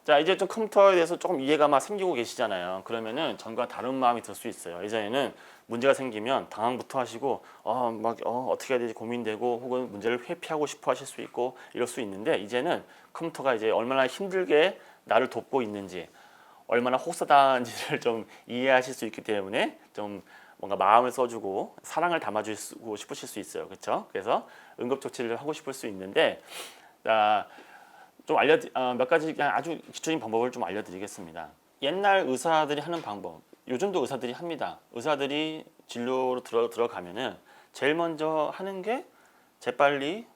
자, 이제 좀 컴퓨터에 대해서 조금 이해가 막 생기고 계시잖아요. 그러면은 전과 다른 마음이 들 수 있어요. 예전에는 문제가 생기면 당황부터 하시고 어떻게 해야 되지 고민되고 혹은 문제를 회피하고 싶어 하실 수 있고 이럴 수 있는데, 이제는 컴퓨터가 이제 얼마나 힘들게 나를 돕고 있는지, 얼마나 혹사당한지를 좀 이해하실 수 있기 때문에 좀 뭔가 마음을 써주고 사랑을 담아주고 싶으실 수 있어요. 그렇죠? 그래서 응급조치를 하고 싶을 수 있는데, 좀 몇 가지 그냥 아주 기초적인 방법을 좀 알려드리겠습니다. 옛날 의사들이 하는 방법, 요즘도 의사들이 합니다. 의사들이 진료로 들어가면은 제일 먼저 하는 게 재빨리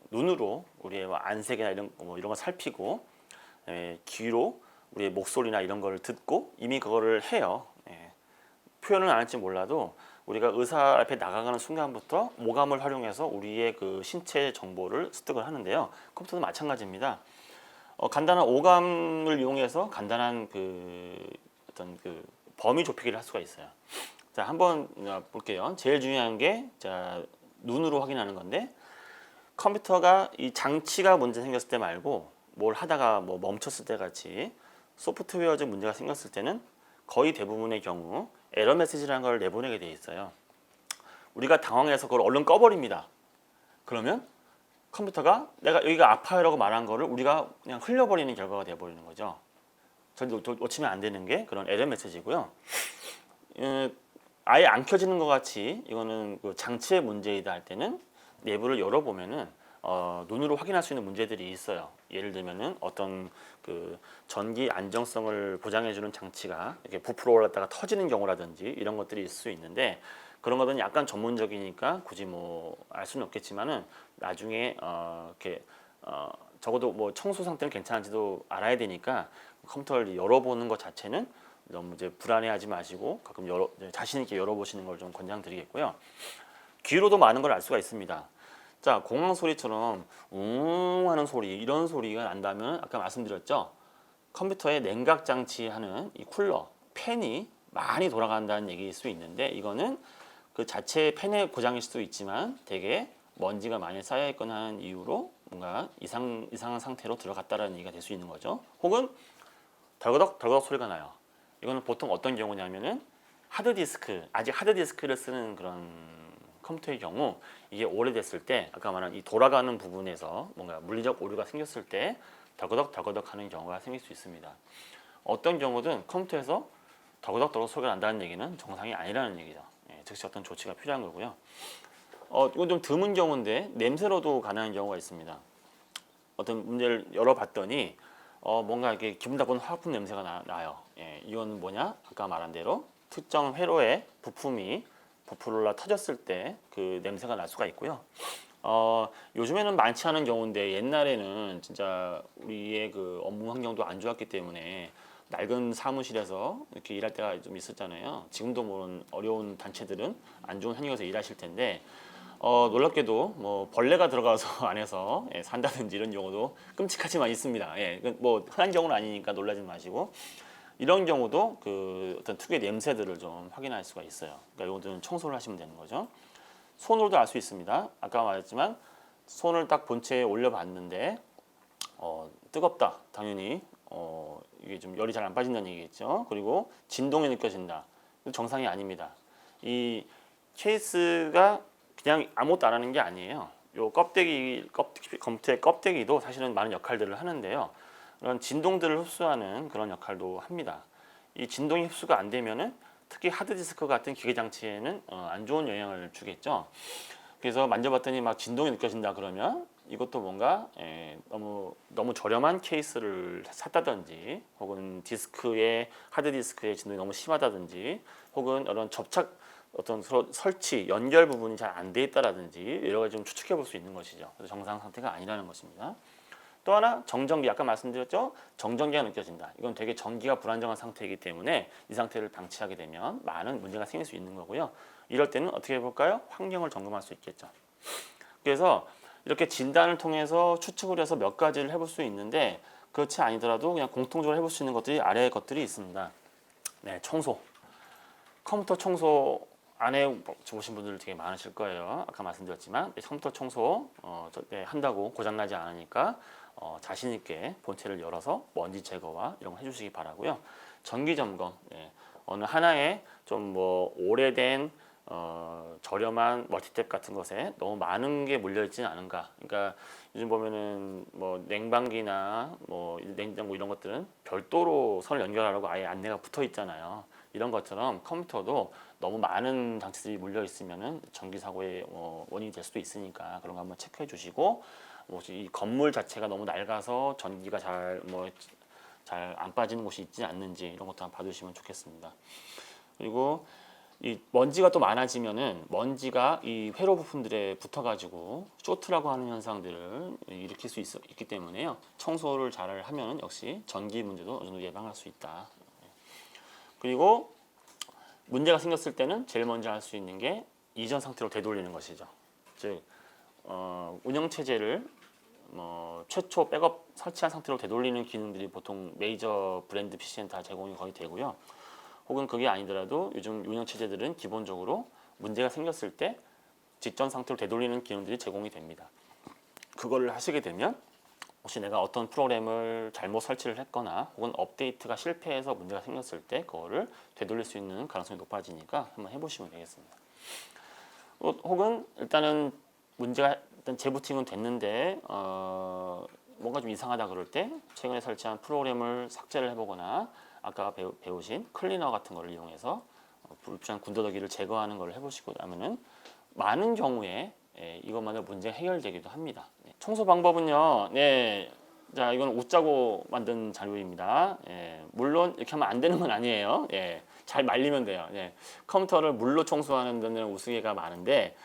눈으로 우리의 안색이나 이런 거 살피고, 귀로 우리의 목소리나 이런 거를 듣고 이미 그거를 해요. 표현을 안 할지 몰라도 우리가 의사 앞에 나가는 순간부터 오감을 활용해서 우리의 그 신체 정보를 습득을 하는데요. 컴퓨터도 마찬가지입니다. 간단한 오감을 이용해서 간단한 어떤 범위 좁히기를 할 수가 있어요. 자, 한번 볼게요. 제일 중요한 게 눈으로 확인하는 건데, 컴퓨터가 이 장치가 문제 생겼을 때 말고 뭘 하다가 뭐 멈췄을 때 같이 소프트웨어적 문제가 생겼을 때는 거의 대부분의 경우 에러 메시지라는 걸 내보내게 돼 있어요. 우리가 당황해서 그걸 얼른 꺼버립니다. 그러면 컴퓨터가 내가 여기가 아파요라고 말한 거를 우리가 그냥 흘려버리는 결과가 돼버리는 거죠. 절대 놓치면 안 되는 게 그런 에러 메시지고요. 아예 안 켜지는 것 같이 이거는 그 장치의 문제이다 할 때는 내부를 열어보면은 눈으로 확인할 수 있는 문제들이 있어요. 예를 들면은 어떤 그 전기 안정성을 보장해주는 장치가 이렇게 부풀어 올랐다가 터지는 경우라든지 이런 것들이 있을 수 있는데, 그런 것은 약간 전문적이니까 굳이 뭐 알 수는 없겠지만은 나중에 이렇게 적어도 뭐 청소 상태는 괜찮은지도 알아야 되니까 컴퓨터를 열어보는 것 자체는 너무 이제 불안해하지 마시고 가끔 자신 있게 열어보시는 걸 좀 권장드리겠고요. 귀로도 많은 걸 알 수가 있습니다. 자, 공항 소리처럼 하는 소리, 이런 소리가 난다면 아까 말씀드렸죠. 컴퓨터에 냉각 장치하는 이 쿨러, 팬이 많이 돌아간다는 얘기일 수 있는데, 이거는 그 자체 팬의 고장일 수도 있지만 되게 먼지가 많이 쌓여 있거나 하는 이유로 뭔가 이상한 상태로 들어갔다라는 얘기가 될 수 있는 거죠. 혹은 덜거덕 덜거덕 소리가 나요. 이거는 보통 어떤 경우냐면은 아직 하드디스크를 쓰는 그런 컴퓨터의 경우, 이게 오래됐을 때 아까 말한 이 돌아가는 부분에서 뭔가 물리적 오류가 생겼을 때 덜거덕 덜거덕 하는 경우가 생길 수 있습니다. 어떤 경우든 컴퓨터에서 덜거덕 덜거덕 소리가 난다는 얘기는 정상이 아니라는 얘기죠. 즉시 어떤 조치가 필요한 거고요. 이건 좀 드문 경우인데 냄새로도 가능한 경우가 있습니다. 어떤 문제를 열어봤더니 뭔가 이렇게 기분 나쁜 화학품 냄새가 나요. 이건 뭐냐? 아까 말한 대로 특정 회로에 부품이 부풀어 터졌을 때 그 냄새가 날 수가 있고요. 요즘에는 많지 않은 경우인데, 옛날에는 진짜 우리의 그 업무 환경도 안 좋았기 때문에 낡은 사무실에서 이렇게 일할 때가 좀 있었잖아요. 지금도 뭐 어려운 단체들은 안 좋은 환경에서 일하실 텐데, 놀랍게도 뭐 벌레가 들어가서 안에서 산다든지 이런 경우도 끔찍하지만 있습니다. 뭐 흔한 경우는 아니니까 놀라지 마시고, 이런 경우도 그 어떤 특유의 냄새들을 좀 확인할 수가 있어요. 그러니까 이것들은 청소를 하시면 되는 거죠. 손으로도 알 수 있습니다. 아까 말했지만 손을 딱 본체에 올려봤는데 뜨겁다. 당연히 이게 좀 열이 잘 안 빠진다는 얘기겠죠. 그리고 진동이 느껴진다. 정상이 아닙니다. 이 케이스가 그냥 아무것도 안 하는 게 아니에요. 요 컴퓨터의 껍데기도 사실은 많은 역할들을 하는데요. 그런 진동들을 흡수하는 그런 역할도 합니다. 이 진동이 흡수가 안 되면은 특히 하드디스크 같은 기계 장치에는 안 좋은 영향을 주겠죠. 그래서 만져봤더니 막 진동이 느껴진다 그러면 이것도 뭔가 너무 저렴한 케이스를 샀다든지, 혹은 하드디스크의 진동이 너무 심하다든지, 혹은 이런 어떤 설치, 연결 부분이 잘 안 돼 있다라든지 여러 가지 좀 추측해 볼 수 있는 것이죠. 그래서 정상 상태가 아니라는 것입니다. 또 하나, 정전기, 아까 말씀드렸죠? 정전기가 느껴진다. 이건 되게 전기가 불안정한 상태이기 때문에 이 상태를 방치하게 되면 많은 문제가 생길 수 있는 거고요. 이럴 때는 어떻게 해볼까요? 환경을 점검할 수 있겠죠. 그래서 이렇게 진단을 통해서 추측을 해서 몇 가지를 해볼 수 있는데, 그렇지 아니더라도 그냥 공통적으로 해볼 수 있는 것들이 아래의 것들이 있습니다. 네, 청소. 컴퓨터 청소 안 해보신 분들 되게 많으실 거예요. 아까 말씀드렸지만 컴퓨터 청소 한다고 고장나지 않으니까 자신 있게 본체를 열어서 먼지 제거와 이런 거 해주시기 바라고요. 정기 점검, 예. 어느 하나의 좀 뭐 오래된 저렴한 멀티탭 같은 것에 너무 많은 게 몰려 있지는 않은가. 그러니까 요즘 보면은 뭐 냉방기나 뭐 냉장고 이런 것들은 별도로 선을 연결하라고 아예 안내가 붙어 있잖아요. 이런 것처럼 컴퓨터도 너무 많은 장치들이 몰려 있으면은 전기 사고의 원인이 될 수도 있으니까 그런 거 한번 체크해 주시고, 이 건물 자체가 너무 낡아서 전기가 잘 안 빠지는 곳이 있지 않는지 이런 것도 한번 봐주시면 좋겠습니다. 그리고 이 먼지가 또 많아지면은 먼지가 이 회로 부품들에 붙어가지고 쇼트라고 하는 현상들을 일으킬 수 있기 때문에요. 청소를 잘 하면 역시 전기 문제도 어느 정도 예방할 수 있다. 그리고 문제가 생겼을 때는 제일 먼저 할 수 있는 게 이전 상태로 되돌리는 것이죠. 즉 운영 체제를 최초 백업 설치한 상태로 되돌리는 기능들이 보통 메이저 브랜드 PC는 다 제공이 거의 되고요. 혹은 그게 아니더라도 요즘 운영 체제들은 기본적으로 문제가 생겼을 때 직전 상태로 되돌리는 기능들이 제공이 됩니다. 그걸 하시게 되면 혹시 내가 어떤 프로그램을 잘못 설치를 했거나 혹은 업데이트가 실패해서 문제가 생겼을 때 그거를 되돌릴 수 있는 가능성이 높아지니까 한번 해보시면 되겠습니다. 혹은 일단은 문제가 일단 재부팅은 됐는데 뭔가 좀 이상하다 그럴 때 최근에 설치한 프로그램을 삭제를 해보거나 아까 배우신 클리너 같은 거를 이용해서 불필요한 군더더기를 제거하는 걸 해보시고 나면은 많은 경우에 이것만으로 문제가 해결되기도 합니다. 청소 방법은요. 네, 자 이건 웃자고 만든 자료입니다. 물론 이렇게 하면 안 되는 건 아니에요. 잘 말리면 돼요. 컴퓨터를 물로 청소하는 데는 우스개가 많은데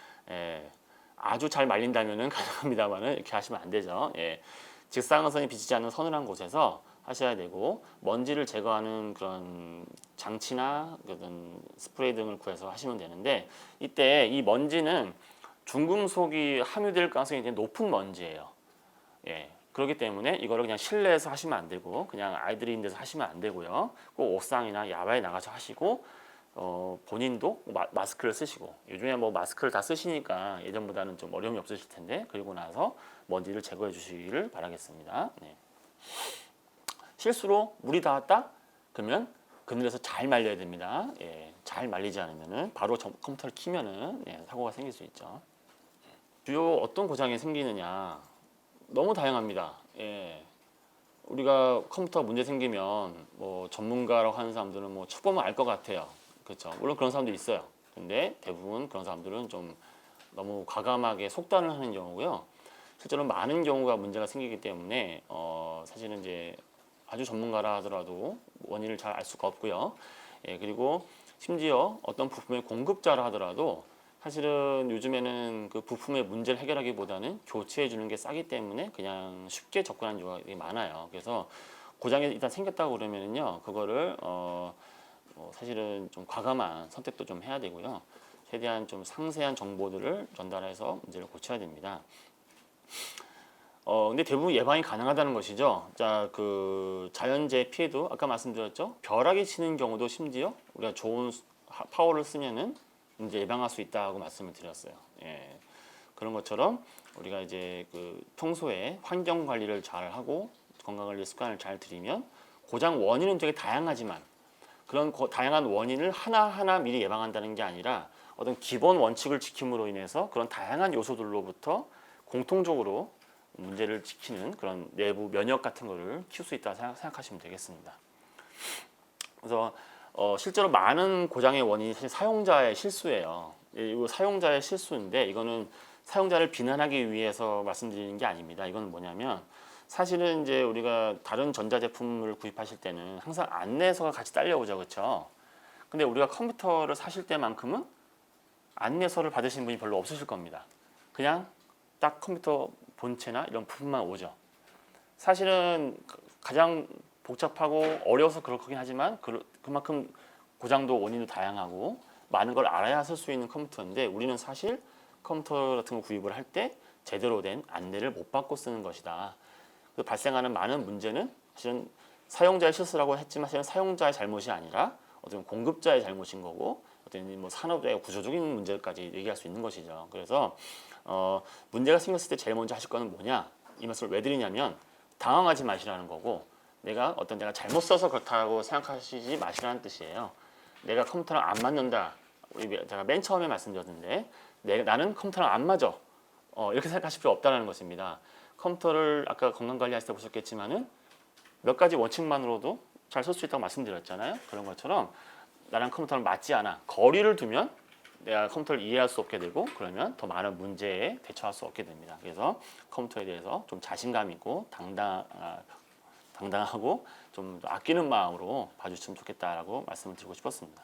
아주 잘 말린다면은 가능합니다만은 이렇게 하시면 안 되죠. 직사광선이 비치지 않는 서늘한 곳에서 하셔야 되고 먼지를 제거하는 그런 장치나 그런 스프레이 등을 구해서 하시면 되는데 이때 이 먼지는 중금속이 함유될 가능성이 굉장히 높은 먼지예요. 그렇기 때문에 이거를 그냥 실내에서 하시면 안 되고 그냥 아이들이 있는 데서 하시면 안 되고요. 꼭 옥상이나 야외에 나가서 하시고 본인도 마스크를 쓰시고 요즘에 뭐 마스크를 다 쓰시니까 예전보다는 좀 어려움이 없으실 텐데 그리고 나서 먼지를 제거해 주시기를 바라겠습니다. 실수로 물이 닿았다? 그러면 그늘에서 잘 말려야 됩니다. 잘 말리지 않으면은 바로 컴퓨터를 키면은 사고가 생길 수 있죠. 주요 어떤 고장이 생기느냐 너무 다양합니다. 우리가 컴퓨터 문제 생기면 뭐 전문가라고 하는 사람들은 뭐 첫 보면 알 것 같아요. 그렇죠. 물론 그런 사람도 있어요. 근데 대부분 그런 사람들은 좀 너무 과감하게 속단을 하는 경우고요. 실제로 많은 경우가 문제가 생기기 때문에 사실은 이제 아주 전문가라 하더라도 원인을 잘 알 수가 없고요. 그리고 심지어 어떤 부품의 공급자라 하더라도 사실은 요즘에는 그 부품의 문제를 해결하기보다는 교체해 주는 게 싸기 때문에 그냥 쉽게 접근하는 경우가 많아요. 그래서 고장이 일단 생겼다고 그러면은요, 그거를 사실은 좀 과감한 선택도 좀 해야 되고요. 최대한 좀 상세한 정보들을 전달해서 문제를 고쳐야 됩니다. 근데 대부분 예방이 가능하다는 것이죠. 자, 그 자연재해 피해도 아까 말씀드렸죠. 벼락이 치는 경우도 심지어 우리가 좋은 파워를 쓰면은 이제 예방할 수 있다고 말씀을 드렸어요. 그런 것처럼 우리가 이제 그 평소에 환경 관리를 잘 하고 건강 관리 습관을 잘 들이면 고장 원인은 되게 다양하지만 그런 다양한 원인을 하나하나 미리 예방한다는 게 아니라 어떤 기본 원칙을 지킴으로 인해서 그런 다양한 요소들로부터 공통적으로 문제를 지키는 그런 내부 면역 같은 거를 키울 수 있다 생각하시면 되겠습니다. 그래서 실제로 많은 고장의 원인이 사실 사용자의 실수예요. 이거 사용자의 실수인데 이거는 사용자를 비난하기 위해서 말씀드리는 게 아닙니다. 이건 뭐냐면 사실은 이제 우리가 다른 전자제품을 구입하실 때는 항상 안내서가 같이 딸려오죠, 그렇죠? 근데 우리가 컴퓨터를 사실 때만큼은 안내서를 받으신 분이 별로 없으실 겁니다. 그냥 딱 컴퓨터 본체나 이런 부분만 오죠. 사실은 가장 복잡하고 어려워서 그렇긴 하지만 그만큼 고장도 원인도 다양하고 많은 걸 알아야 쓸 수 있는 컴퓨터인데 우리는 사실 컴퓨터 같은 거 구입을 할 때 제대로 된 안내를 못 받고 쓰는 것이다. 발생하는 많은 문제는 사실은 사용자의 실수라고 했지만 사실은 사용자의 잘못이 아니라 어떤 공급자의 잘못인 거고 어떤 뭐 산업의 구조적인 문제까지 얘기할 수 있는 것이죠. 그래서 문제가 생겼을 때 제일 먼저 하실 거는 뭐냐? 이 말씀을 왜 드리냐면 당황하지 마시라는 거고, 내가 잘못 써서 그렇다고 생각하시지 마시라는 뜻이에요. 내가 컴퓨터랑 안 맞는다. 제가 맨 처음에 말씀드렸는데 나는 컴퓨터랑 안 맞아. 이렇게 생각하실 필요 없다는 것입니다. 컴퓨터를 아까 건강관리하실 때 보셨겠지만은 몇 가지 원칙만으로도 잘 쓸 수 있다고 말씀드렸잖아요. 그런 것처럼 나랑 컴퓨터랑 맞지 않아. 거리를 두면 내가 컴퓨터를 이해할 수 없게 되고, 그러면 더 많은 문제에 대처할 수 없게 됩니다. 그래서 컴퓨터에 대해서 좀 자신감 있고 당당하고 좀 아끼는 마음으로 봐주시면 좋겠다라고 말씀을 드리고 싶었습니다.